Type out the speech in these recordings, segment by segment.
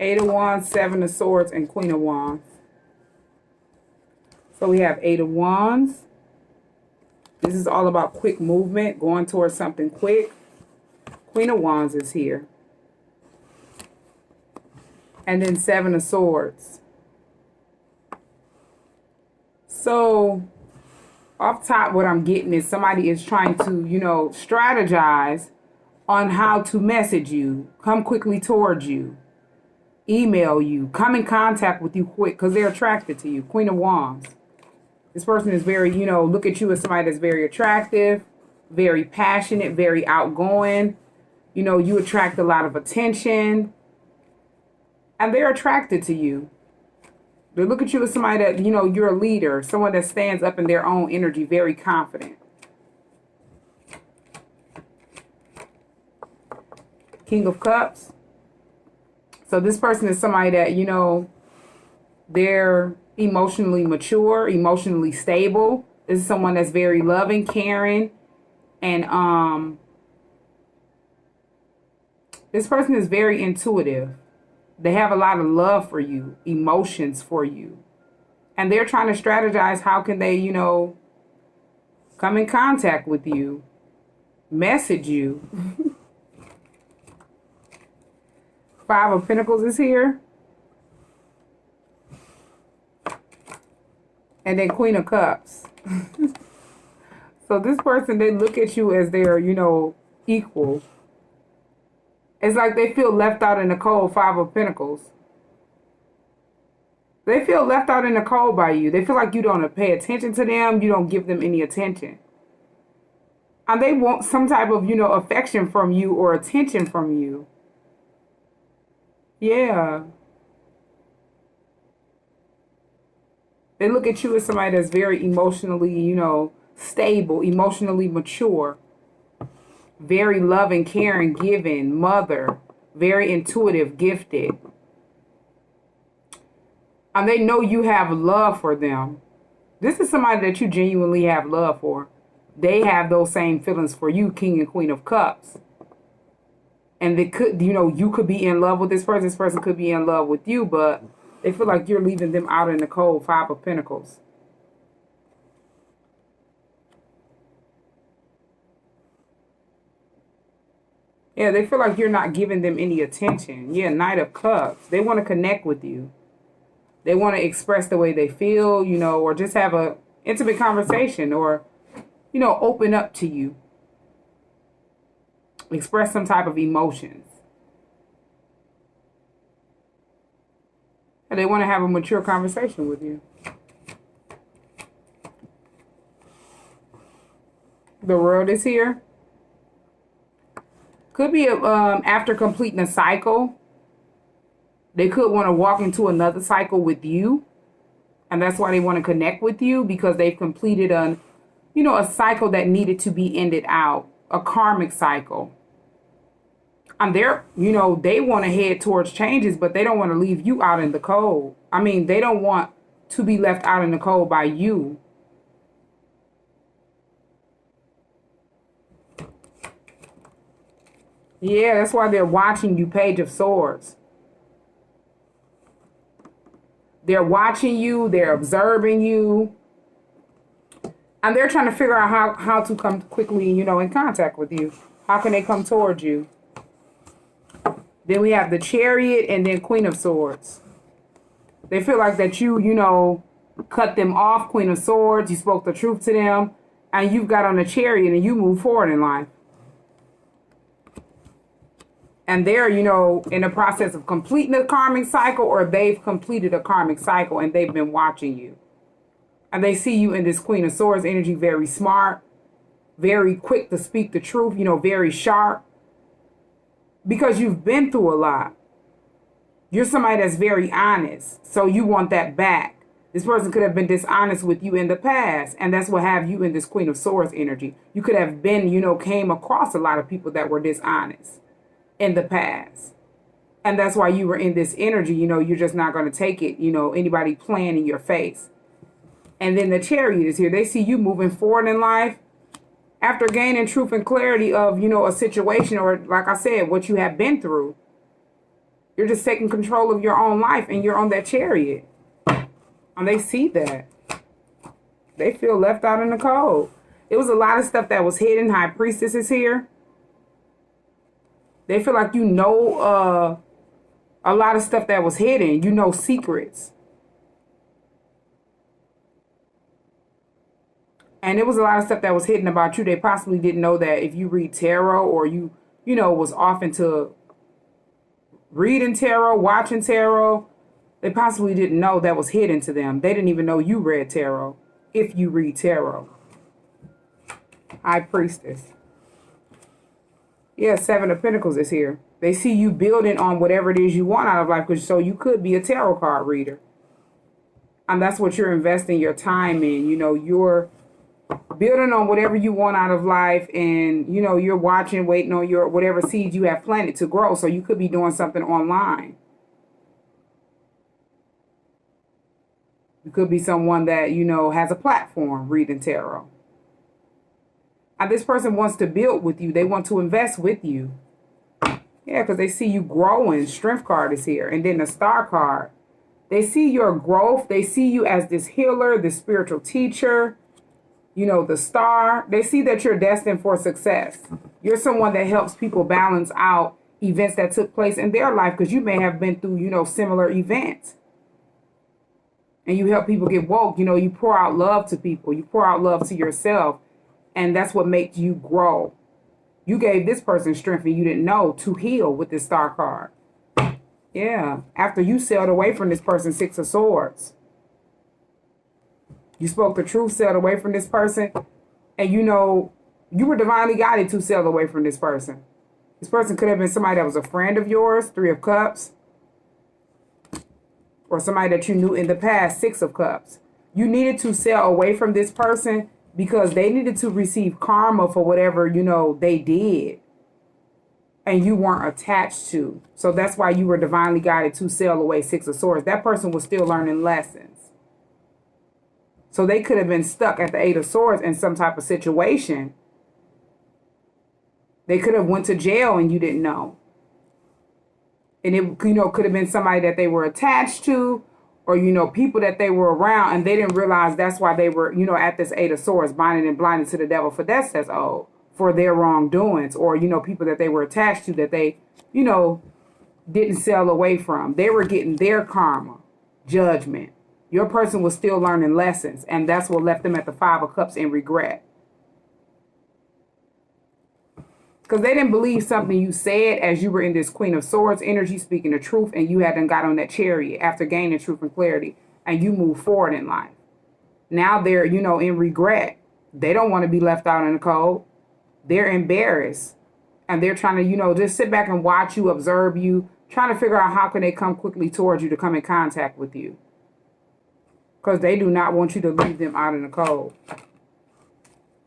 Eight of Wands, Seven of Swords, and Queen of Wands. So we have Eight of Wands. This is all about quick movement, going towards something quick. Queen of Wands is here. And then Seven of Swords. So, off top, what I'm getting is somebody is trying to, you know, strategize on how to message you, come quickly towards you, email you, come in contact with you quick because they're attracted to you. Queen of Wands. This person is very, you know, look at you as somebody that's very attractive, very passionate, very outgoing. You know, you attract a lot of attention. And they're attracted to you. They look at you as somebody that, you know, you're a leader. Someone that stands up in their own energy, very confident. King of Cups. So this person is somebody that, you know, they're emotionally mature, emotionally stable. This is someone that's very loving, caring, and this person is very intuitive. They have a lot of love for you, emotions for you. And they're trying to strategize how can they, you know, come in contact with you, message you. Five of Pentacles is here. And then Queen of Cups. So this person, they look at you as their, you know, equal. It's like they feel left out in the cold. Five of Pentacles. They feel left out in the cold by you. They feel like you don't pay attention to them. You don't give them any attention. And they want some type of, you know, affection from you or attention from you. Yeah. They look at you as somebody that's very emotionally, you know, stable, emotionally mature, very loving, caring, giving, mother, very intuitive, gifted. And they know you have love for them. This is somebody that you genuinely have love for. They have those same feelings for you, King and Queen of Cups. And they could, you know, you could be in love with this person. This person could be in love with you, but they feel like you're leaving them out in the cold. Five of Pentacles. Yeah, they feel like you're not giving them any attention. Yeah, Knight of Cups. They want to connect with you. They want to express the way they feel, you know, or just have a intimate conversation or, you know, open up to you. Express some type of emotions. And they want to have a mature conversation with you. The World is here. Could be after completing a cycle. They could want to walk into another cycle with you. And that's why they want to connect with you, because they've completed a cycle that needed to be ended out. A karmic cycle. And they're, you know, they want to head towards changes, but they don't want to leave you out in the cold. I mean, they don't want to be left out in the cold by you. Yeah, that's why they're watching you, Page of Swords. They're watching you, they're observing you. And they're trying to figure out how to come quickly, you know, in contact with you. How can they come towards you? Then we have the Chariot and then Queen of Swords. They feel like that you know, cut them off, Queen of Swords. You spoke the truth to them. And you've got on the Chariot and you move forward in life. And they're, you know, in the process of completing a karmic cycle, or they've completed a karmic cycle and they've been watching you. And they see you in this Queen of Swords energy, very smart, very quick to speak the truth, you know, very sharp. Because you've been through a lot. You're somebody that's very honest. So you want that back. This person could have been dishonest with you in the past. And that's what have you in this Queen of Swords energy. You could have been, you know, came across a lot of people that were dishonest in the past. And that's why you were in this energy. You know, you're just not going to take it. You know, anybody playing in your face. And then the Chariot is here. They see you moving forward in life. After gaining truth and clarity of, you know, a situation, or like I said, what you have been through. You're just taking control of your own life, and you're on that chariot. And they see that. They feel left out in the cold. It was a lot of stuff that was hidden. High Priestess is here. They feel like you know a lot of stuff that was hidden. You know secrets. And it was a lot of stuff that was hidden about you. They possibly didn't know that if you read tarot, or you know, was off into reading tarot, watching tarot, they possibly didn't know that was hidden to them. They didn't even know you read tarot, if you read tarot. High Priestess. Yeah, Seven of Pentacles is here. They see you building on whatever it is you want out of life, because so you could be a tarot card reader. And that's what you're investing your time in. You know, you're building on whatever you want out of life, and you know, you're watching, waiting on your whatever seeds you have planted to grow. So you could be doing something online. You could be someone that, you know, has a platform reading tarot. And this person wants to build with you. They want to invest with you. Yeah, because they see you growing. Strength card is here. And then the Star card. They see your growth. They see you as this healer, this spiritual teacher. You know, the Star. They see that you're destined for success. You're someone that helps people balance out events that took place in their life, because you may have been through, you know, similar events. And you help people get woke. You know, you pour out love to people. You pour out love to yourself. And that's what makes you grow. You gave this person strength and you didn't know to heal with this Star card. Yeah. After you sailed away from this person, Six of Swords. You spoke the truth, sailed away from this person. And you know, you were divinely guided to sail away from this person. This person could have been somebody that was a friend of yours, Three of Cups. Or somebody that you knew in the past, Six of Cups. You needed to sail away from this person because they needed to receive karma for whatever, you know, they did. And you weren't attached to. So that's why you were divinely guided to sail away, Six of Swords. That person was still learning lessons. So they could have been stuck at the Eight of Swords in some type of situation. They could have went to jail and you didn't know. And it, you know, could have been somebody that they were attached to, or, you know, people that they were around, and they didn't realize that's why they were, you know, at this Eight of Swords, binding and blinded to the devil for that says, oh, for their wrongdoings, or, you know, people that they were attached to that they, you know, didn't sail away from. They were getting their karma, judgment. Your person was still learning lessons, and that's what left them at the Five of Cups in regret. Because they didn't believe something you said as you were in this Queen of Swords energy, speaking the truth, and you hadn't got on that chariot after gaining truth and clarity, and you move forward in life. Now they're, you know, in regret. They don't want to be left out in the cold. They're embarrassed. And they're trying to, you know, just sit back and watch you, observe you, trying to figure out how can they come quickly towards you to come in contact with you. Because they do not want you to leave them out in the cold.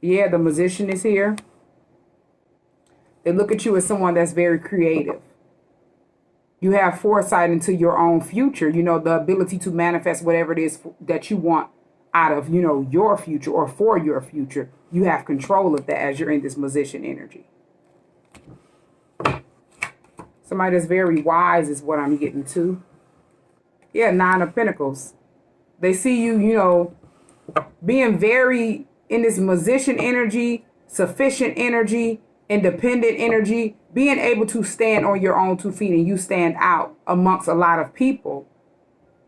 Yeah, the Magician is here. They look at you as someone that's very creative. You have foresight into your own future. You know, the ability to manifest whatever it is that you want out of, you know, your future or for your future. You have control of that as you're in this Magician energy. Somebody that's very wise is what I'm getting to. Yeah, Nine of Pentacles. They see you, you know, being very in this Magician energy, sufficient energy, independent energy, being able to stand on your own 2 feet, and you stand out amongst a lot of people.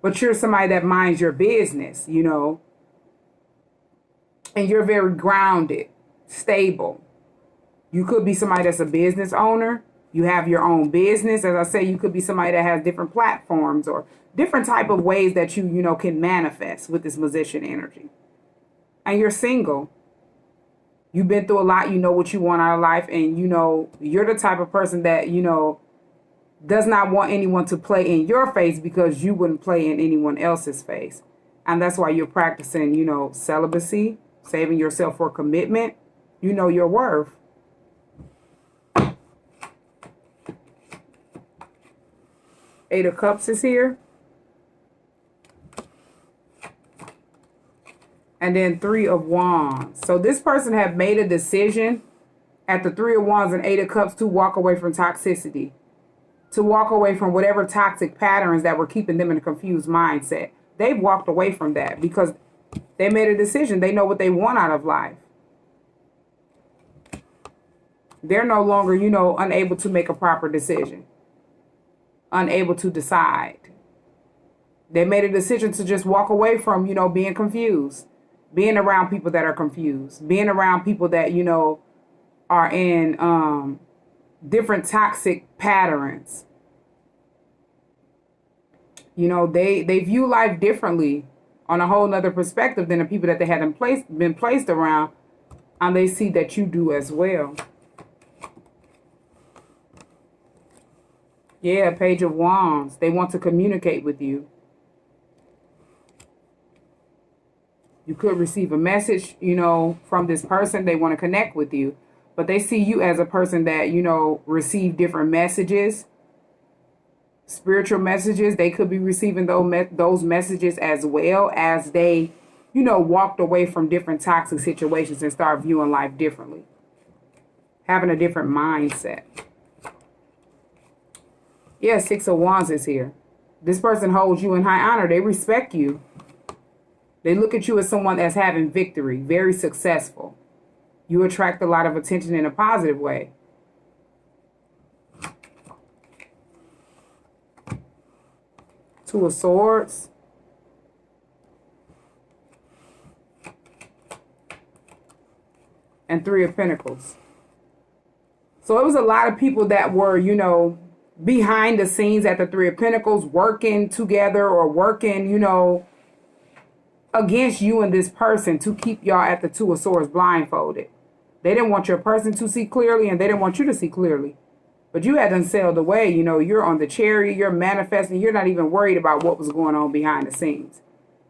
But you're somebody that minds your business, you know. And you're very grounded, stable. You could be somebody that's a business owner. You have your own business. As I say, you could be somebody that has different platforms or different type of ways that you know, can manifest with this Magician energy. And you're single. You've been through a lot. You know what you want out of life. And, you know, you're the type of person that, you know, does not want anyone to play in your face because you wouldn't play in anyone else's face. And that's why you're practicing, you know, celibacy, saving yourself for commitment. You know your worth. Eight of Cups is here. And then Three of Wands. So this person have made a decision at the Three of Wands and Eight of Cups to walk away from toxicity. to walk away from whatever toxic patterns that were keeping them in a confused mindset. They've walked away from that because they made a decision. They know what they want out of life. They're no longer, you know, unable to make a proper decision, unable to decide. They made a decision to just walk away from, you know, being confused, being around people that are confused, being around people that, you know, are in different toxic patterns. You know, they view life differently on a whole nother perspective than the people that they had been placed around, and they see that you do as well. Yeah, Page of Wands. They want to communicate with you. You could receive a message, you know, from this person. They want to connect with you. But they see you as a person that, you know, receive different messages, spiritual messages. They could be receiving those messages as well as they, you know, walked away from different toxic situations and start viewing life differently. Having a different mindset. Yeah, Six of Wands is here. This person holds you in high honor. They respect you. They look at you as someone that's having victory, very successful. You attract a lot of attention in a positive way. Two of Swords. And Three of Pentacles. So it was a lot of people that were, you know, behind the scenes at the Three of Pentacles, working together or working, you know, against you and this person to keep y'all at the Two of Swords blindfolded. They didn't want your person to see clearly, and they didn't want you to see clearly. But you hadn't sailed away. You know, you're on the chariot, you're manifesting. You're not even worried about what was going on behind the scenes.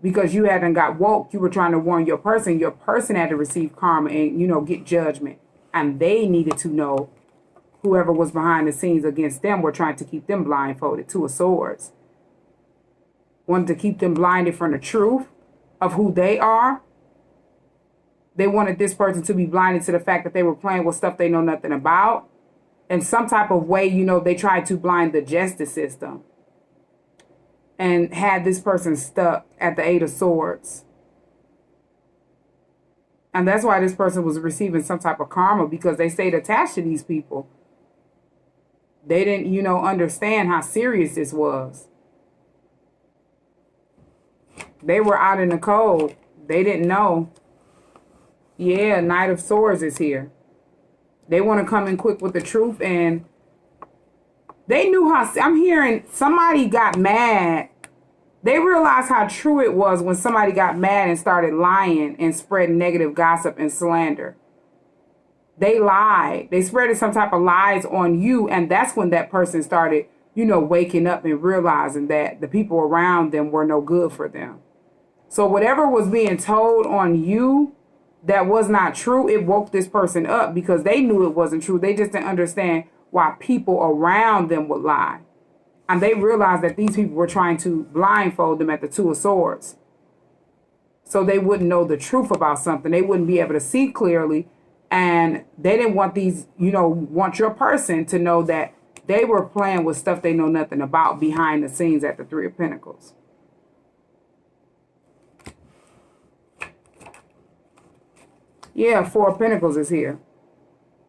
Because you hadn't got woke. You were trying to warn your person. Your person had to receive karma and, you know, get judgment. And they needed to know whoever was behind the scenes against them were trying to keep them blindfolded. Two of Swords. Wanted to keep them blinded from the truth of who they are. They wanted this person to be blinded to the fact that they were playing with stuff they know nothing about. In some type of way, you know, they tried to blind the justice system. And had this person stuck at the Eight of Swords. And that's why this person was receiving some type of karma, because they stayed attached to these people. They didn't, you know, understand how serious this was. They were out in the cold. They didn't know. Yeah, Knight of Swords is here. They want to come in quick with the truth, and they knew how. I'm hearing somebody got mad. They realized how true it was when somebody got mad and started lying and spreading negative gossip and slander. They lied. They spread some type of lies on you, and that's when that person started, you know, waking up and realizing that the people around them were no good for them. So whatever was being told on you that was not true, it woke this person up because they knew it wasn't true. They just didn't understand why people around them would lie. And they realized that these people were trying to blindfold them at the Two of Swords. So they wouldn't know the truth about something. They wouldn't be able to see clearly. And they didn't want these, you know, want your person to know that they were playing with stuff they know nothing about behind the scenes at the Three of Pentacles. Yeah, Four of Pentacles is here.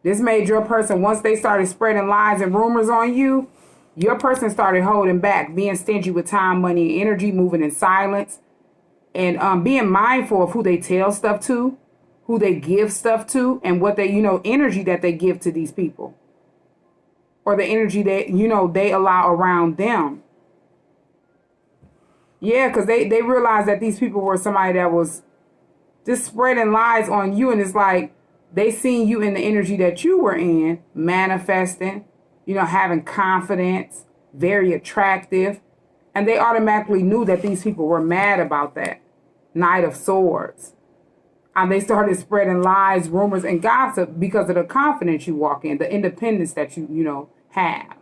This made your person, once they started spreading lies and rumors on you, your person started holding back, being stingy with time, money, and energy, moving in silence, and being mindful of who they tell stuff to, who they give stuff to, and what they, you know, energy that they give to these people. Or the energy that, you know, they allow around them. Yeah, because they realized that these people were somebody that was just spreading lies on you, and it's like they seen you in the energy that you were in, manifesting, you know, having confidence, very attractive, and they automatically knew that these people were mad about that. Knight of Swords. And they started spreading lies, rumors, and gossip because of the confidence you walk in, the independence that you know, have.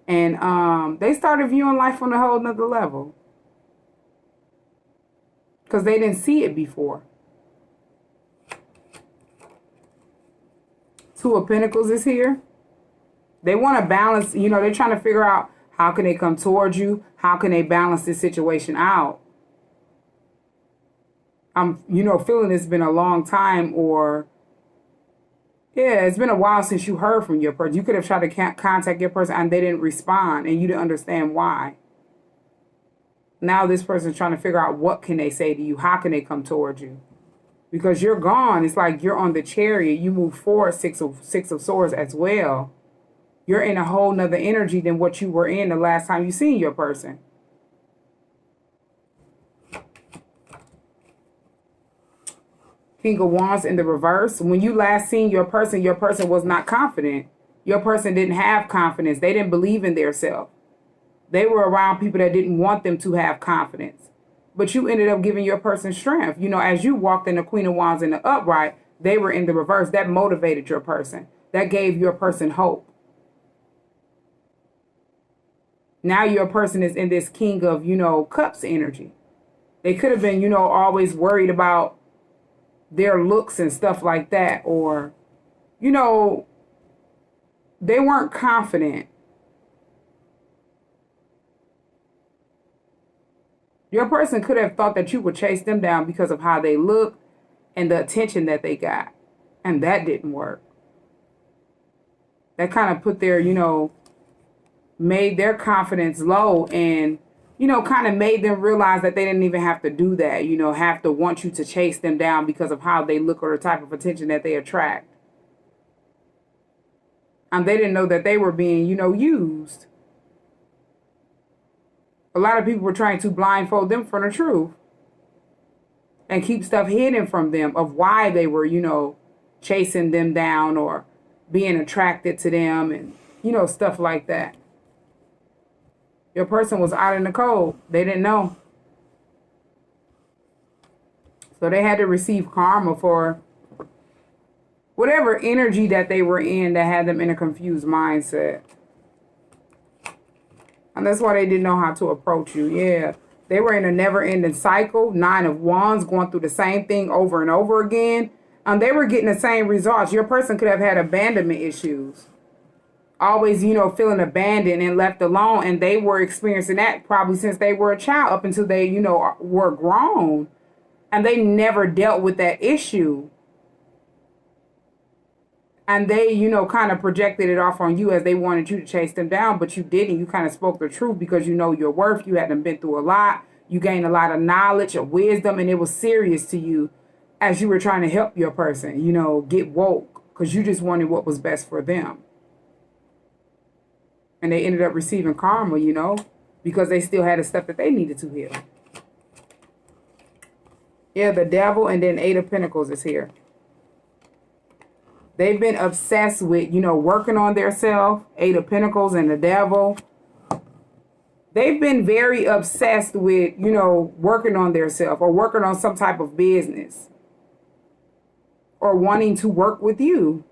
And they started viewing life on a whole nother level. Because they didn't see it before. Two of Pentacles is here. They want to balance, you know, they're trying to figure out how can they come towards you? How can they balance this situation out? I'm, you know, feeling it's been a long time, or yeah, it's been a while since you heard from your person. You could have tried to contact your person and they didn't respond and you didn't understand why. Now this person's trying to figure out what can they say to you? How can they come towards you? Because you're gone. It's like you're on the chariot. You move forward, six of swords as well. You're in a whole nother energy than what you were in the last time you seen your person. King of Wands in the reverse. When you last seen your person was not confident. Your person didn't have confidence. They didn't believe in their self. They were around people that didn't want them to have confidence. But you ended up giving your person strength. You know, as you walked in the Queen of Wands in the upright, they were in the reverse. That motivated your person. That gave your person hope. Now your person is in this King of, you know, Cups energy. They could have been, you know, always worried about their looks and stuff like that. Or, you know, they weren't confident. Your person could have thought that you would chase them down because of how they look and the attention that they got. And that didn't work. That kind of put their, you know, made their confidence low and, you know, kind of made them realize that they didn't even have to do that, you know, have to want you to chase them down because of how they look or the type of attention that they attract. And they didn't know that they were being, you know, used. A lot of people were trying to blindfold them from the truth and keep stuff hidden from them of why they were, you know, chasing them down or being attracted to them and, you know, stuff like that. Your person was out in the cold. They didn't know. So they had to receive karma for whatever energy that they were in that had them in a confused mindset. And that's why they didn't know how to approach you. Yeah. They were in a never-ending cycle. 9 of Wands, going through the same thing over and over again. And they were getting the same results. Your person could have had abandonment issues. Always, you know, feeling abandoned and left alone. And they were experiencing that probably since they were a child up until they, you know, were grown. And they never dealt with that issue. And they, you know, kind of projected it off on you as they wanted you to chase them down. But you didn't. You kind of spoke the truth because you know your worth. You hadn't been through a lot. You gained a lot of knowledge, of wisdom. And it was serious to you as you were trying to help your person, you know, get woke. Because you just wanted what was best for them. And they ended up receiving karma, you know, because they still had the stuff that they needed to heal. Yeah, the Devil and then 8 of Pentacles is here. They've been obsessed with, you know, working on their self. 8 of Pentacles and the Devil. They've been very obsessed with, you know, working on their self or working on some type of business. Or wanting to work with you.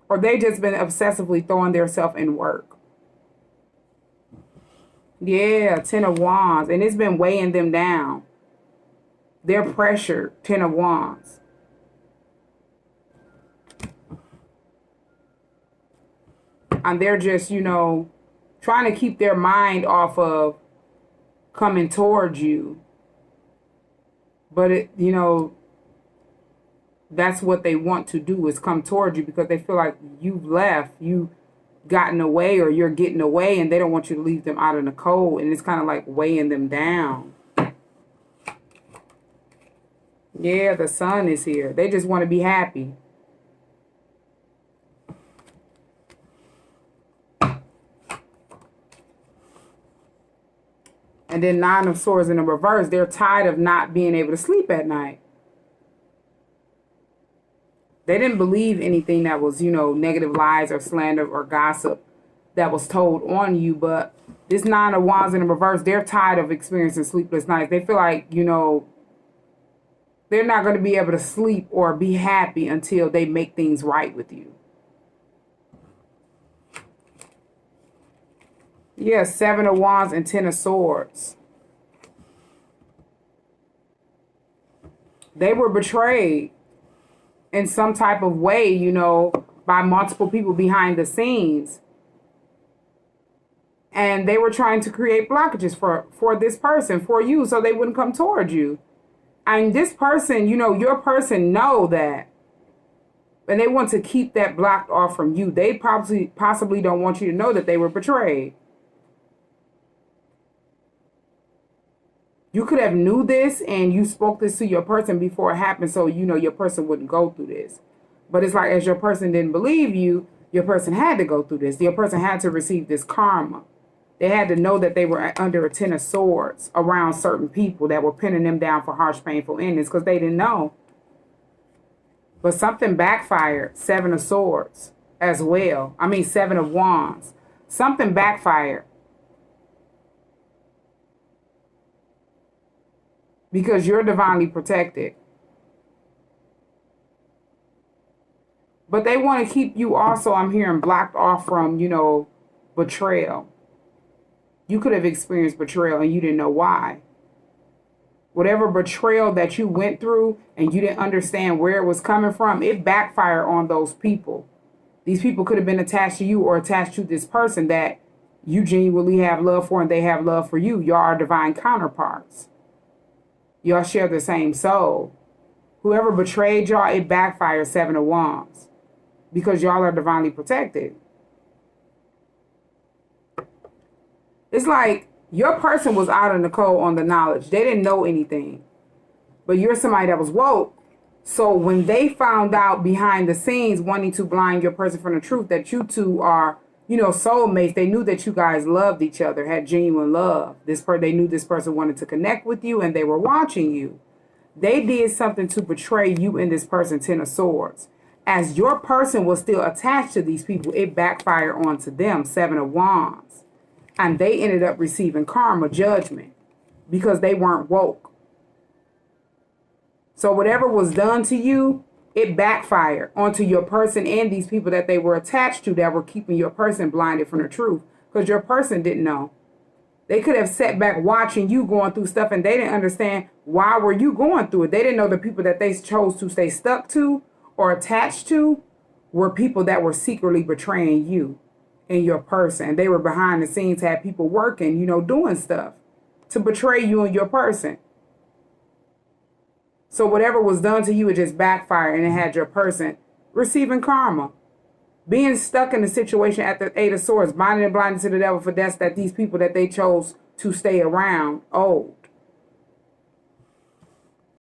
Or they just been obsessively throwing their self in work. Yeah, 10 of Wands. And it's been weighing them down. They're pressured. 10 of Wands. And they're just, you know, trying to keep their mind off of coming towards you. But, it, you know, that's what they want to do is come towards you because they feel like you've left, you've gotten away or you're getting away and they don't want you to leave them out in the cold. And it's kind of like weighing them down. Yeah, the Sun is here. They just want to be happy. And then 9 of Swords in the reverse. They're tired of not being able to sleep at night. They didn't believe anything that was, you know, negative lies or slander or gossip that was told on you. But this 9 of Wands in the reverse, they're tired of experiencing sleepless nights. They feel like, you know, they're not going to be able to sleep or be happy until they make things right with you. Yeah, 7 of Wands and 10 of Swords. They were betrayed in some type of way, you know, by multiple people behind the scenes. And they were trying to create blockages for this person, for you, so they wouldn't come toward you. And this person, you know, your person know that. And they want to keep that blocked off from you. They possibly don't want you to know that they were betrayed. You could have knew this and you spoke this to your person before it happened, so you know your person wouldn't go through this. But it's like, as your person didn't believe you, your person had to go through this. Your person had to receive this karma. They had to know that they were under a 10 of swords around certain people that were pinning them down for harsh, painful endings, because they didn't know. But something backfired. 7 of swords as well. I mean, 7 of wands. Something backfired. Because you're divinely protected. But they want to keep you also, I'm hearing, blocked off from, you know, betrayal. You could have experienced betrayal and you didn't know why. Whatever betrayal that you went through and you didn't understand where it was coming from, it backfired on those people. These people could have been attached to you or attached to this person that you genuinely have love for and they have love for you. Y'all are divine counterparts. Y'all share the same soul. Whoever betrayed y'all, it backfired. 7 of wands. Because y'all are divinely protected. It's like your person was out in the cold on the knowledge. They didn't know anything. But you're somebody that was woke. So when they found out behind the scenes, wanting to blind your person from the truth, that you two are, you know, soulmates, they knew that you guys loved each other, had genuine love. They knew this person wanted to connect with you and they were watching you. They did something to betray you and this person, 10 of swords. As your person was still attached to these people, it backfired onto them, 7 of wands. And they ended up receiving karma, judgment, because they weren't woke. So whatever was done to you, it backfired onto your person and these people that they were attached to that were keeping your person blinded from the truth, because your person didn't know. They could have sat back watching you going through stuff and they didn't understand why were you going through it. They didn't know the people that they chose to stay stuck to or attached to were people that were secretly betraying you and your person. They were behind the scenes, had people working, you know, doing stuff to betray you and your person. So whatever was done to you, it just backfired and it had your person receiving karma. Being stuck in the situation at the 8 of swords, binding and blinding to the devil for death, that these people that they chose to stay around owed.